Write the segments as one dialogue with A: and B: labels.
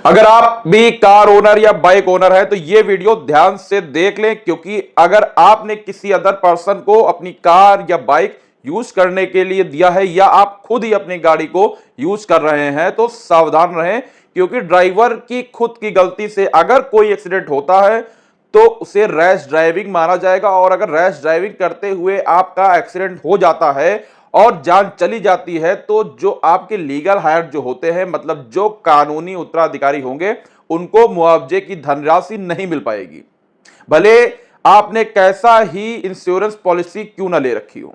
A: अगर आप भी कार ओनर या बाइक ओनर है तो ये वीडियो ध्यान से देख लें, क्योंकि अगर आपने किसी अदर पर्सन को अपनी कार या बाइक यूज करने के लिए दिया है या आप खुद ही अपनी गाड़ी को यूज कर रहे हैं तो सावधान रहें, क्योंकि ड्राइवर की खुद की गलती से अगर कोई एक्सीडेंट होता है तो उसे रैश ड्राइविंग माना जाएगा। और अगर रैश ड्राइविंग करते हुए आपका एक्सीडेंट हो जाता है और जान चली जाती है तो जो आपके लीगल हायर जो होते हैं, मतलब जो कानूनी उत्तराधिकारी होंगे, उनको मुआवजे की धनराशि नहीं मिल पाएगी, भले आपने कैसा ही इंश्योरेंस पॉलिसी क्यों ना ले रखी हो।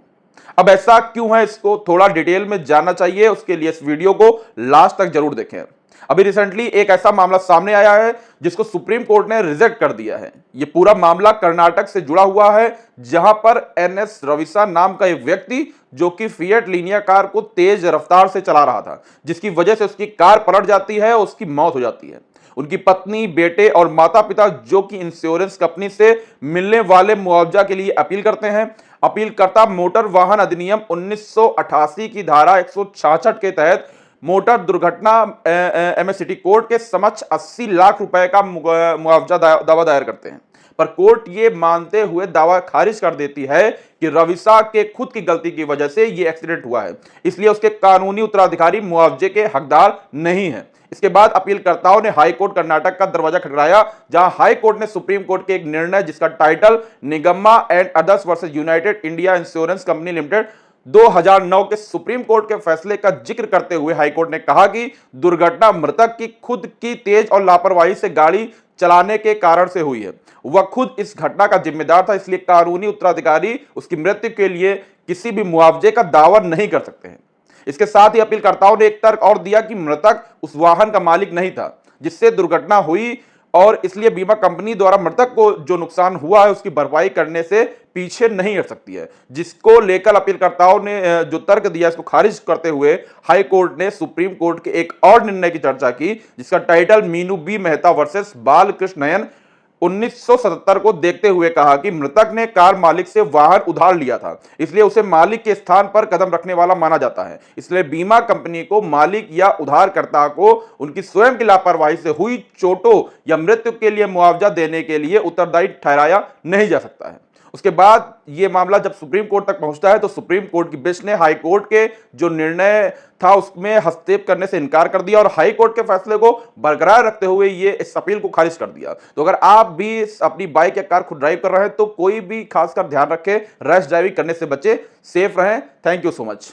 A: अब ऐसा क्यों है, इसको थोड़ा डिटेल में जानना चाहिए, उसके लिए इस वीडियो को लास्ट तक जरूर देखें। अभी रिसेंटली एक ऐसा मामला सामने आया है जिसको सुप्रीम कोर्ट ने रिजेक्ट कर दिया है। यह पूरा मामला कर्नाटक से जुड़ा हुआ है, जहां पर एनएस रविसा नाम का एक व्यक्ति जो कि फिएट लीनिया कार को तेज रफ्तार से चला रहा था, जिसकी वजह से उसकी कार पलट जाती है और उसकी मौत हो जाती है। उनकी पत्नी, बेटे और माता पिता जो कि इंश्योरेंस कंपनी से मिलने वाले मुआवजा के लिए अपील करते हैं। अपीलकर्ता मोटर वाहन अधिनियम 1988 की धारा 166 के तहत मोटर दुर्घटना एमएससीटी कोर्ट के समक्ष 80 लाख रुपए का मुआवजा दावा दायर करते हैं, पर कोर्ट ये मानते हुए दावा खारिज कर देती है कि रविसा के खुद की गलती की वजह से ये एक्सीडेंट हुआ है, इसलिए उसके कानूनी उत्तराधिकारी मुआवजे के हकदार नहीं है। इसके बाद अपीलकर्ताओं ने हाई कोर्ट कर्नाटक का दरवाजा खटखटाया, जहां हाई कोर्ट ने सुप्रीम कोर्ट के एक निर्णय जिसका title Ningamma and others versus United India insurance company limited 2009 के सुप्रीम कोर्ट के फैसले का जिक्र करते हुए हाई कोर्ट ने कहा कि दुर्घटना मृतक की खुद की तेज और लापरवाही से गाड़ी चलाने के कारण से हुई है। वह खुद इस घटना का जिम्मेदार था, इसलिए कानूनी उत्तराधिकारी उसकी मृत्यु के लिए किसी भी मुआवजे का दावा नहीं कर सकते हैं। इसके साथ ही अपीलकर्ताओं ने एक तर्क और दिया कि मृतक उस वाहन का मालिक नहीं था जिससे दुर्घटना हुई, और इसलिए बीमा कंपनी द्वारा मृतक को जो नुकसान हुआ है उसकी भरपाई करने से पीछे नहीं हट सकती है। जिसको लेकर अपीलकर्ताओं ने जो तर्क दिया, इसको खारिज करते हुए हाई कोर्ट ने सुप्रीम कोर्ट के एक और निर्णय की चर्चा की, जिसका title Minu B Mehta versus Balakrishnan 1977 को देखते हुए कहा कि मृतक ने कार मालिक से वाहन उधार लिया था, इसलिए उसे मालिक के स्थान पर कदम रखने वाला माना जाता है। इसलिए बीमा कंपनी को मालिक या उधारकर्ता को उनकी स्वयं की लापरवाही से हुई चोटों या मृत्यु के लिए मुआवजा देने के लिए उत्तरदायी ठहराया नहीं जा सकता है। उसके बाद यह मामला जब सुप्रीम कोर्ट तक पहुंचता है तो सुप्रीम कोर्ट की बेंच ने हाई कोर्ट के जो निर्णय था उसमें हस्तक्षेप करने से इनकार कर दिया और हाई कोर्ट के फैसले को बरकरार रखते हुए ये इस अपील को खारिज कर दिया। तो अगर आप भी अपनी बाइक या कार खुद ड्राइव कर रहे हैं तो कोई भी खासकर ध्यान रखें, रैश ड्राइविंग करने से बचे, सेफ रहें। Thank you so much.